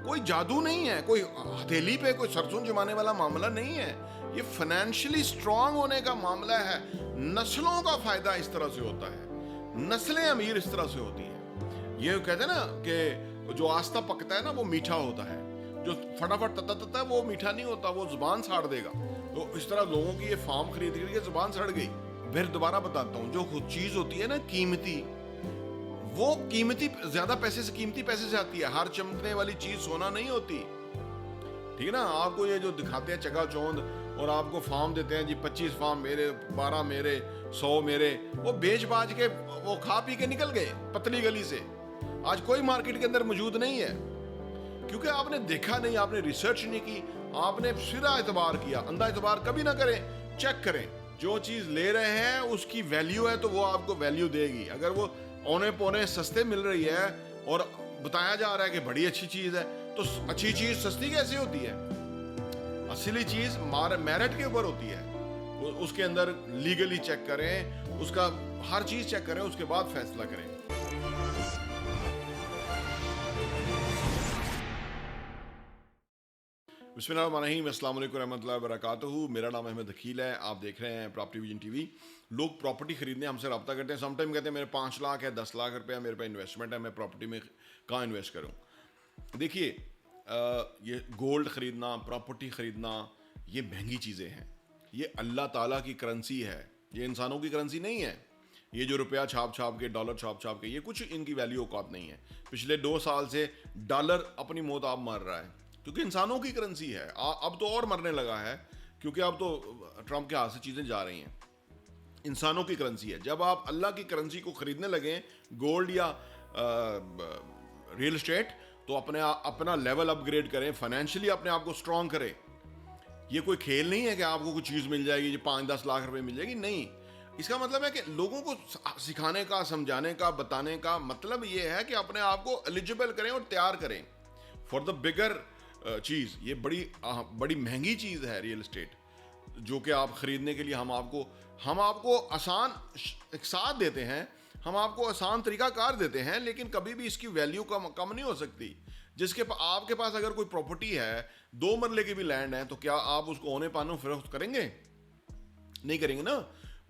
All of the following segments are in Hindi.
कोई जादू नहीं है, कोई हथेली पे कोई सरसों जमाने वाला मामला नहीं है। ये फाइनेंशियली स्ट्रांग होने का मामला है। नस्लों का फायदा इस तरह से होता है, नस्लें अमीर इस तरह से होती हैं। ये कहते हैं ना कि जो आस्था पकता है ना वो मीठा होता है, जो फटाफट तता है वो मीठा नहीं होता, वो जुबान साड़ देगा। तो इस तरह लोगों की ये फार्म खरीद के जुबान सड़ गई। फिर दोबारा बताता हूँ, जो चीज होती है ना कीमती, वो कीमती ज्यादा पैसे से, कीमती पैसे से आती है। हर चमकने वाली चीज सोना नहीं होती, ठीक है ना। आपको ये जो दिखाते हैं चकाचौंध और आपको फार्म देते हैं जी 25 फार्म मेरे, 12 मेरे, 100 मेरे, वो बेच बाज के वो खा पी के निकल गए पतली गली से। आज कोई मार्केट के अंदर मौजूद नहीं है, क्योंकि आपने देखा नहीं, आपने रिसर्च नहीं की, आपने सीधा एतबार किया। अंधा एतबार कभी ना करें, चेक करें। जो चीज ले रहे हैं उसकी वैल्यू है तो वो आपको वैल्यू देगी। अगर वो औने पौने सस्ते मिल रही है और बताया जा रहा है कि बड़ी अच्छी चीज है, तो अच्छी चीज सस्ती कैसे होती है? असली चीज मेरिट के ऊपर होती है। उसके अंदर लीगली चेक करें, उसका हर चीज चेक करें, उसके बाद फैसला करें। बिस्मिल्लाहिर्रहमानिर्रहीम, अस्सलाम वालेकुम रहमतुल्लाहि व बरकातुहू। मेरा नाम अहमद अकील है, आप देख रहे हैं प्रॉपर्टी विजन टीवी। लोग प्रॉपर्टी खरीदने हमसे रब्ता करते हैं, समटाइम कहते हैं मेरे 5 लाख है, 10 लाख रुपया मेरे पे इन्वेस्टमेंट है, मैं प्रॉपर्टी में कहाँ इन्वेस्ट करूँ? देखिए, ये गोल्ड खरीदना, प्रॉपर्टी खरीदना, ये महंगी चीज़ें हैं। ये अल्लाह ताला की करेंसी है, ये इंसानों की करेंसी नहीं है। ये जो रुपया छाप छाप के, डॉलर छाप छाप के, ये कुछ इनकी वैल्यू औकात नहीं है। पिछले 2 साल से डॉलर अपनी मौत आप मार रहा है, क्योंकि इंसानों की करेंसी है। अब तो और मरने लगा है, क्योंकि अब तो ट्रंप के हाथ से चीज़ें जा रही हैं। इंसानों की करेंसी है। जब आप अल्लाह की करेंसी को खरीदने लगें, गोल्ड या रियल एस्टेट, तो अपना लेवल अपग्रेड करें, फाइनेंशियली अपने आप को स्ट्रांग करें। ये कोई खेल नहीं है कि आपको कुछ चीज़ मिल जाएगी, जो 5-10 लाख रुपए मिल जाएगी, नहीं। इसका मतलब है कि लोगों को सिखाने का, समझाने का, बताने का मतलब ये है कि अपने आप को एलिजिबल करें और तैयार करें फॉर द बिगर चीज़। ये बड़ी महंगी चीज़ है रियल एस्टेट, जो कि आप खरीदने के लिए हम आपको आसान एक साथ देते हैं, हम आपको आसान तरीकाकार देते हैं, लेकिन कभी भी इसकी वैल्यू कम नहीं हो सकती। आपके पास अगर कोई प्रॉपर्टी है, 2 मरले की भी लैंड है, तो क्या आप उसको औने पानों फरोख्त करेंगे? नहीं करेंगे ना।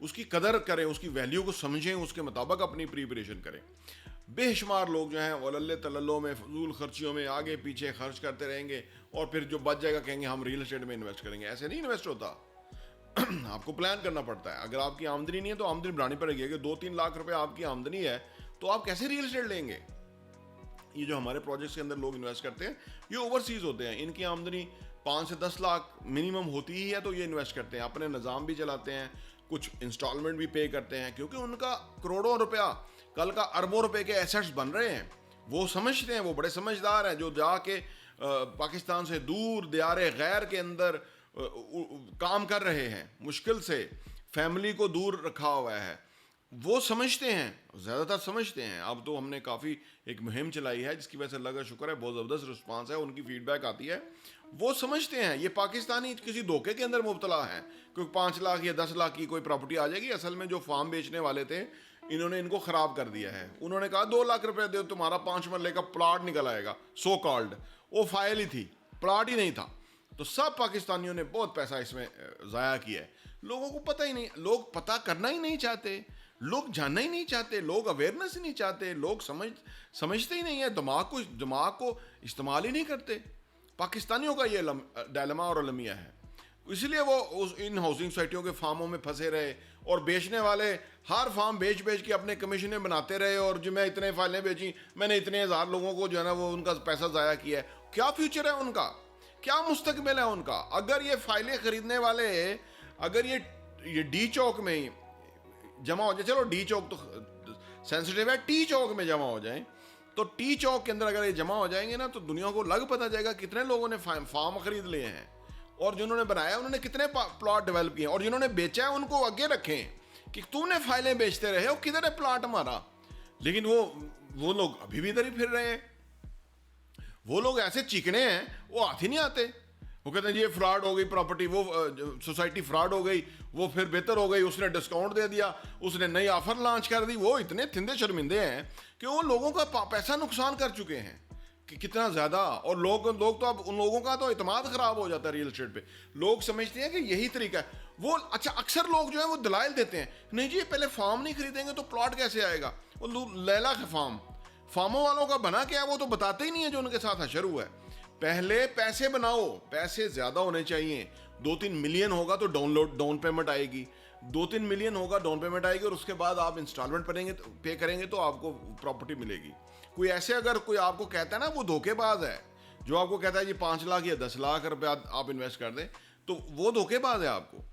उसकी कदर करें, उसकी वैल्यू को समझें, उसके मुताबिक अपनी प्रिपरेशन करें। बेशुमार लोग जो हैं वल्ले तल्लो में, फजूल खर्चियों में आगे पीछे खर्च करते रहेंगे, और फिर जो बच जाएगा कहेंगे हम रियल एस्टेट में इन्वेस्ट करेंगे। ऐसे नहीं इन्वेस्ट होता। आपको प्लान करना पड़ता है। अगर आपकी आमदनी नहीं है तो आमदनी बढ़ानी पड़ेगी। अगर 2-3 लाख रुपए आपकी आमदनी है तो आप कैसे रियल एस्टेट लेंगे? ये जो हमारे प्रोजेक्ट्स के अंदर लोग इन्वेस्ट करते हैं, ये ओवरसीज होते हैं। इनकी आमदनी 5 से 10 लाख मिनिमम होती ही है, तो ये इन्वेस्ट करते हैं, अपने निज़ाम भी चलाते हैं, कुछ इंस्टॉलमेंट भी पे करते हैं, क्योंकि उनका करोड़ों रुपया, कल का अरबों रुपए के एसेट्स बन रहे हैं। वो समझते हैं, वो बड़े समझदार हैं, जो जाके पाकिस्तान से दूर दियारे गैर के अंदर काम कर रहे हैं, मुश्किल से फैमिली को दूर रखा हुआ है। वो समझते हैं, ज़्यादातर समझते हैं। अब तो हमने काफ़ी एक मुहिम चलाई है, जिसकी वजह से अल्लाह का शुक्र है बहुत ज़बरदस्त रिस्पांस है, उनकी फीडबैक आती है। वो समझते हैं ये पाकिस्तानी किसी धोखे के अंदर मुब्तला है, क्योंकि 5 लाख या 10 लाख की कोई प्रॉपर्टी आ जाएगी। असल में जो फार्म बेचने वाले थे, इन्होंने इनको ख़राब कर दिया है। उन्होंने कहा 2 लाख रुपये दो, तुम्हारा 5 मरले का प्लाट निकल आएगा, सो कॉल्ड। वो फाइल ही थी, प्लाट ही नहीं था। तो सब पाकिस्तानियों ने बहुत पैसा इसमें ज़ाया किया है। लोगों को पता ही नहीं, लोग पता करना ही नहीं चाहते, लोग जानना ही नहीं चाहते, लोग अवेयरनेस ही नहीं चाहते, लोग समझते ही नहीं है, दिमाग को इस्तेमाल ही नहीं करते। पाकिस्तानियों का ये डायलेमा और अलमिया है। इसलिए वो इन हाउसिंग सोसाइटियों के फार्मों में फंसे रहे, और बेचने वाले हर फार्म बेच के अपने कमीशनें बनाते रहे, और जो मैं इतने फाइलें बेची, मैंने इतने हज़ार लोगों को जो है ना वो उनका पैसा ज़ाया किया है। क्या फ्यूचर है उनका? क्या मुस्तकबिल है उनका? अगर ये फाइलें खरीदने वाले, अगर ये डी चौक में ही जमा हो जाए, चलो डी चौक तो सेंसिटिव है, टी चौक में जमा हो जाए, तो टी चौक के अंदर अगर ये जमा हो जाएंगे ना, तो दुनिया को लग पता जाएगा कितने लोगों ने फार्म खरीद लिए हैं, और जिन्होंने बनाया उन्होंने कितने प्लॉट डेवलप किए, और जिन्होंने बेचा है उनको आगे रखें कि तूने फाइलें बेचते रहे हो, किधर है प्लॉट हमारा। लेकिन वो लोग अभी भी इधर ही फिर रहे हैं। वो लोग ऐसे चिकने हैं, वो हाथ ही नहीं आते। वो कहते हैं ये फ्रॉड हो गई प्रॉपर्टी, वो सोसाइटी फ्रॉड हो गई, वो फिर बेहतर हो गई, उसने डिस्काउंट दे दिया, उसने नई ऑफर लॉन्च कर दी। वो इतने थिंदे शर्मिंदे हैं कि वो लोगों का पैसा नुकसान कर चुके हैं। कितना ज़्यादा। और लोग लोग तो अब उन लोगों का तो इत्मीनान ख़राब हो जाता है रियल एस्टेट पे। लोग समझते हैं कि यही तरीका है वो। अच्छा, अक्सर लोग जो है वो दलाइल देते हैं, नहीं जी पहले फार्म नहीं खरीदेंगे तो प्लॉट कैसे आएगा। वो लैला का फार्मों वालों का बना क्या है वो तो बताते ही नहीं है जो उनके साथ हशर हुआ है। पहले पैसे बनाओ, पैसे ज़्यादा होने चाहिए। 2-3 मिलियन होगा तो डाउन पेमेंट आएगी, 2-3 मिलियन होगा डाउन पेमेंट आएगी, और उसके बाद आप इंस्टॉलमेंट पे करेंगे तो आपको प्रॉपर्टी मिलेगी। कोई ऐसे अगर कोई आपको कहता है ना वो धोखेबाज है, जो आपको कहता है जी 5 लाख या 10 लाख रुपया आप इन्वेस्ट कर दें, तो वो धोखेबाज है। आपको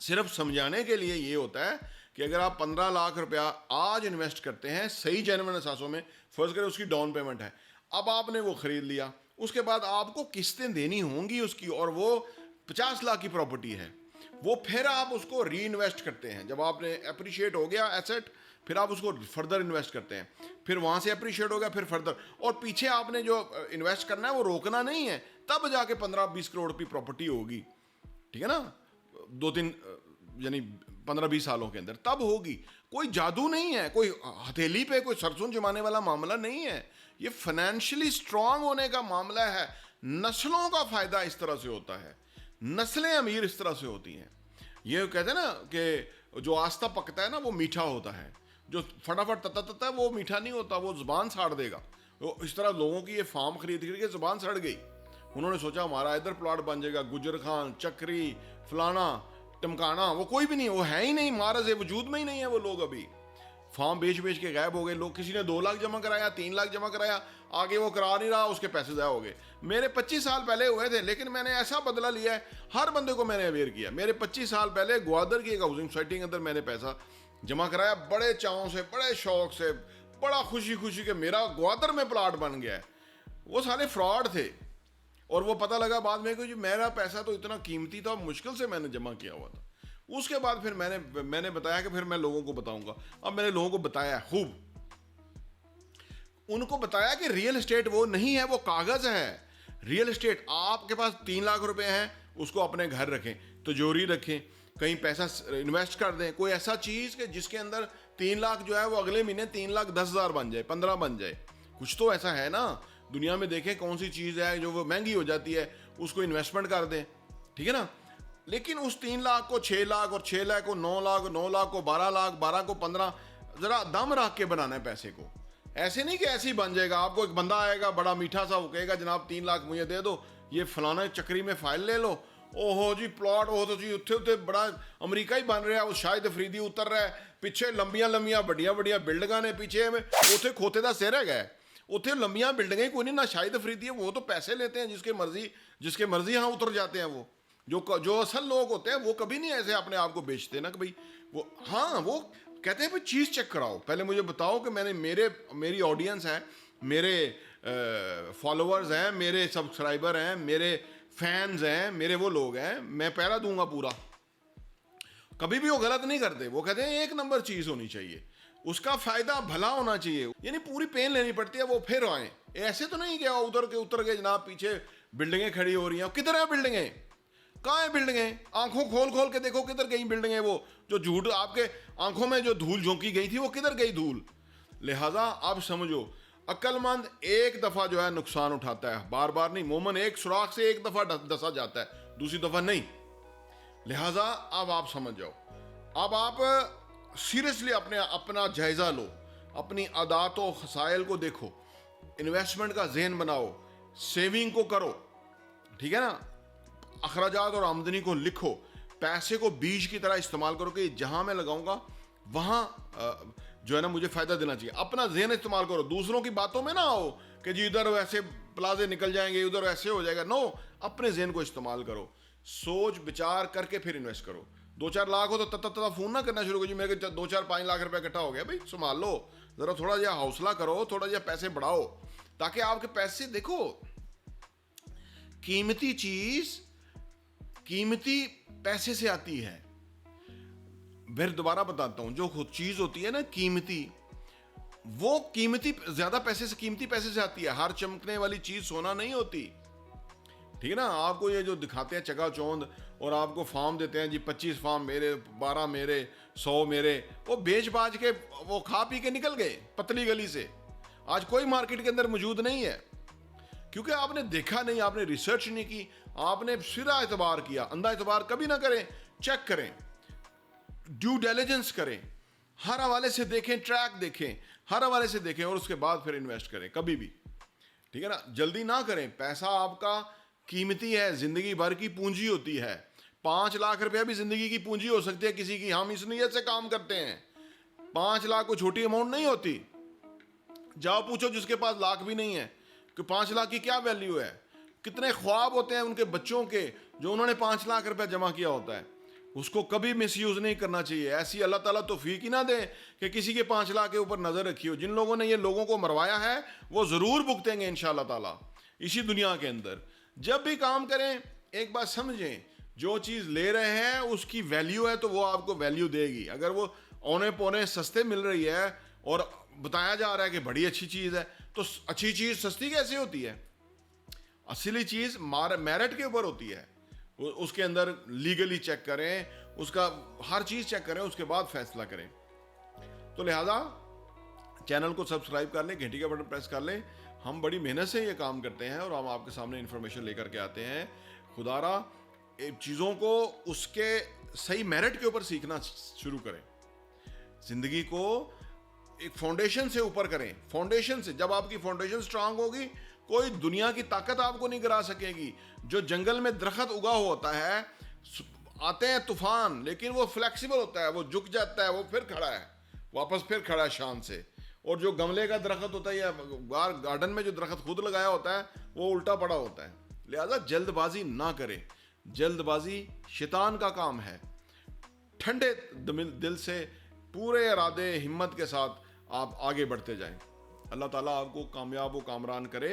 सिर्फ समझाने के लिए ये होता है कि अगर आप 15 लाख रुपया आज इन्वेस्ट करते हैं सही जेन्युइन असासों में, फर्ज करें उसकी डाउन पेमेंट है, अब आपने वो खरीद लिया, उसके बाद आपको किस्तें देनी होंगी उसकी, और वो 50 लाख की प्रॉपर्टी है, वो फिर आप उसको री इन्वेस्ट करते हैं। जब आपने अप्रिशिएट हो गया एसेट, फिर आप उसको फर्दर इन्वेस्ट करते हैं, फिर वहाँ से अप्रिशिएट हो गया, फिर फर्दर, और पीछे आपने जो इन्वेस्ट करना है वो रोकना नहीं है, तब जाके 15-20 करोड़ की प्रॉपर्टी होगी। ठीक है ना, 2-3 यानी 15-20 सालों के अंदर तब होगी। कोई जादू नहीं है, कोई हथेली पे कोई सरसों जमाने वाला मामला नहीं है, ये फाइनेंशियली स्ट्रांग होने का मामला है। नस्लों का फायदा इस तरह से होता है, नस्लें अमीर इस तरह से होती हैं। ये कहते हैं ना कि जो आस्था पकता है ना वो मीठा होता है, जो फटाफट तता है वो मीठा नहीं होता, वो जुबान साड़ देगा। तो इस तरह लोगों की ये फार्म खरीद के जुबान सड़ गई। उन्होंने सोचा हमारा इधर प्लॉट बन जाएगा, गुजर खान, चक्री, फलाना टमकाना, वो कोई भी नहीं, वो है ही नहीं, मारज है, वजूद में ही नहीं है वो लोग। अभी फार्म बेच बेच के गायब हो गए लोग। किसी ने 2 लाख जमा कराया, 3 लाख जमा कराया, आगे वो करा नहीं रहा, उसके पैसे ज़ाया हो गए। मेरे 25 साल पहले हुए थे, लेकिन मैंने ऐसा बदला लिया है, हर बंदे को मैंने अवेयर किया। मेरे 25 साल पहले ग्वादर की एक हाउसिंग सोसाइटी के अंदर मैंने पैसा जमा कराया, बड़े चावों से, बड़े शौक से, बड़ा खुशी खुशी के मेरा ग्वादर में प्लाट बन गया है। वो सारे फ्रॉड थे, और वो पता लगा बाद में कि मेरा पैसा तो इतना कीमती था, मुश्किल से मैंने जमा किया हुआ था। उसके बाद फिर मैंने बताया कि फिर मैं लोगों को बताऊंगा। अब मैंने लोगों को बताया, खूब उनको बताया कि रियल एस्टेट वो नहीं है, वो कागज है। रियल एस्टेट, आपके पास 3 लाख रुपए हैं, उसको अपने घर रखें, तिजोरी रखें, कहीं पैसा इन्वेस्ट कर दें, कोई ऐसा चीज़ कि जिसके अंदर 3 लाख जो है वो अगले महीने 3,10,000 बन जाए, 15 बन जाए। कुछ तो ऐसा है ना दुनिया में, देखें कौन सी चीज़ है जो वो महंगी हो जाती है, उसको इन्वेस्टमेंट कर दें। ठीक है ना, लेकिन उस 3 लाख को 6 लाख, और 6 लाख को 9 लाख, 9 लाख को 12 लाख, 12 को 15, ज़रा दम रख के बनाना है पैसे को। ऐसे नहीं कि ऐसे ही बन जाएगा। आपको एक बंदा आएगा बड़ा मीठा सा, वो कहेगा जनाब 3 लाख मुझे दे दो, ये फलाना चक्री में फाइल ले लो, ओहो जी प्लॉट हो तो जी उत्थे उत्थे बड़ा अमरीका ही बन रहा है, वो शायद अफरीदी उतर रहा है, पिछे लंबियां लंबियां बड़िया बड़िया बिल्डिंगां ने, पीछे में उत्थे खोते का सिर है, उत्थे लंबियां बिल्डिंगें ही कोई नहीं, ना शायद अफरीदी है। वो तो पैसे लेते हैं जिसके मर्जी यहाँ उतर जाते हैं। वो जो असल लोग होते हैं वो कभी नहीं ऐसे अपने आप को बेचते ना कि भाई वो, हाँ वो कहते हैं भाई चीज़ चेक कराओ, पहले मुझे बताओ कि मेरी ऑडियंस है, मेरे फॉलोअर्स हैं, मेरे सब्सक्राइबर हैं, मेरे फैंस हैं, मेरे वो लोग हैं, मैं पहरा दूंगा पूरा। कभी भी वो गलत नहीं करते, वो कहते हैं एक नंबर चीज़ होनी चाहिए, उसका फायदा भला होना चाहिए, यानी पूरी पेन लेनी पड़ती है, वो फिर आए। ऐसे तो नहीं क्या उतर के जनाब पीछे बिल्डिंगें खड़ी हो रही हैं, किधर है बिल्डिंगें, कहाँ है बिल्डिंगें, आंखों खोल खोल के देखो किधर गई बिल्डिंगें, वो जो झूठ आपके आंखों में जो धूल झोंकी गई थी वो किधर गई धूल। लिहाजा आप समझो, अक्लमंद एक दफ़ा जो है नुकसान उठाता है, बार बार नहीं। मोमन एक सुराख से एक दफ़ा डसा जाता है, दूसरी दफ़ा नहीं। लिहाजा अब आप समझ जाओ, अब आप सीरियसली अपना जायज़ा लो, अपनी आदात व खसाइल को देखो, इन्वेस्टमेंट का जहन बनाओ, सेविंग को करो। ठीक है ना, अखराजात और आमदनी को लिखो, पैसे को बीज की तरह इस्तेमाल करो कि जहां मैं लगाऊंगा वहां जो है ना मुझे फायदा देना चाहिए। अपना जहन इस्तेमाल करो, दूसरों की बातों में ना आओ कि जी इधर वैसे प्लाजे निकल जाएंगे, उधर ऐसे हो जाएगा। नो, अपने जहन को इस्तेमाल करो, सोच विचार करके फिर इन्वेस्ट करो। 2-4 लाख हो तो तता फोन ना करना शुरू करो, जी मेरे 2-4-5 लाख रुपया इकट्ठा हो गया, भाई संभाल लो, जरा थोड़ा जहा हौसला करो, थोड़ा जहा पैसे बढ़ाओ, ताकि आपके पैसे, देखो कीमती चीज कीमती पैसे से आती है। फिर दोबारा बताता हूं, जो चीज होती है ना कीमती, वो कीमती ज्यादा पैसे से, कीमती पैसे से आती है। हर चमकने वाली चीज सोना नहीं होती। ठीक है ना, आपको ये जो दिखाते हैं चकाचौंध और आपको फार्म देते हैं जी 25 फार्म मेरे, 12 मेरे, 100 मेरे, वो बेच बाज के वो खा पी के निकल गए पतली गली से। आज कोई मार्केट के अंदर मौजूद नहीं है, क्योंकि आपने देखा नहीं, आपने रिसर्च नहीं की, आपने सिरा एतबार किया। अंधा एतबार कभी ना करें, चेक करें, ड्यू डिलिजेंस करें, हर हवाले से देखें, ट्रैक देखें, हर हवाले से देखें और उसके बाद फिर इन्वेस्ट करें कभी भी, ठीक है ना। जल्दी ना करें। पैसा आपका कीमती है, जिंदगी भर की पूंजी होती है। 5 लाख रुपया भी जिंदगी की पूंजी हो सकती है किसी की। हम इस नीयत से काम करते हैं। 5 लाख कोई छोटी अमाउंट नहीं होती। जाओ पूछो जिसके पास लाख भी नहीं है कि 5 लाख की क्या वैल्यू है। कितने ख्वाब होते हैं उनके बच्चों के जो उन्होंने 5 लाख रुपया जमा किया होता है। उसको कभी मिसयूज नहीं करना चाहिए। ऐसी अल्लाह ताला तौफीक ही ना दे कि किसी के 5 लाख के ऊपर नजर रखी हो। जिन लोगों ने ये लोगों को मरवाया है वो जरूर भुगतेंगे इंशाअल्लाह ताला इसी दुनिया के अंदर। जब भी काम करें एक बात समझें, जो चीज़ ले रहे हैं उसकी वैल्यू है तो वो आपको वैल्यू देगी। अगर वो औने पौने सस्ते मिल रही है और बताया जा रहा है कि बड़ी अच्छी चीज़ है, तो अच्छी चीज़ सस्ती कैसे होती है? असली चीज़ मेरिट के ऊपर होती है। उसके अंदर लीगली चेक करें, उसका हर चीज़ चेक करें, उसके बाद फैसला करें। तो लिहाजा चैनल को सब्सक्राइब कर लें, घंटी का बटन प्रेस कर लें। हम बड़ी मेहनत से ये काम करते हैं और हम आपके सामने इंफॉर्मेशन लेकर के आते हैं। खुदारा चीज़ों को उसके सही मेरिट के ऊपर सीखना शुरू करें। ज़िंदगी को एक फाउंडेशन से ऊपर करें। फाउंडेशन से, जब आपकी फाउंडेशन स्ट्रांग होगी कोई दुनिया की ताकत आपको नहीं गिरा सकेगी। जो जंगल में दरख्त उगा हुआ होता है, आते हैं तूफान, लेकिन वो फ्लेक्सिबल होता है, वो झुक जाता है, वो फिर खड़ा है, वापस फिर खड़ा है शान से। और जो गमले का दरख्त होता है या गार्डन में जो दरख्त खुद लगाया होता है वो उल्टा पड़ा होता है। लिहाजा जल्दबाजी ना करें। जल्दबाजी शैतान का काम है। ठंडे दिल से, पूरे इरादे हिम्मत के साथ आप आगे बढ़ते जाएं। अल्लाह ताला आपको कामयाब व कामरान करे।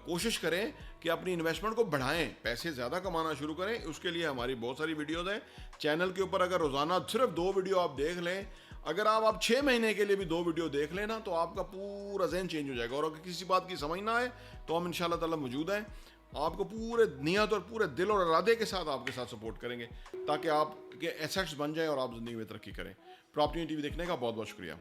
कोशिश करें कि अपनी इन्वेस्टमेंट को बढ़ाएं, पैसे ज़्यादा कमाना शुरू करें। उसके लिए हमारी बहुत सारी वीडियोज़ हैं चैनल के ऊपर। अगर रोज़ाना सिर्फ 2 वीडियो आप देख लें, अगर आप 6 महीने के लिए भी 2 वीडियो देख लें ना, तो आपका पूरा ज़हन चेंज हो जाएगा। और अगर किसी बात की समझ ना आए तो हम इंशाअल्लाह ताला मौजूद हैं। आपको पूरे नियत और पूरे दिल और इरादे के साथ आपके साथ सपोर्ट करेंगे ताकि आपके एसेट्स बन जाएं और आप ज़िंदगी में तरक्की करें। प्रॉपर्टी टीवी देखने का बहुत बहुत शुक्रिया।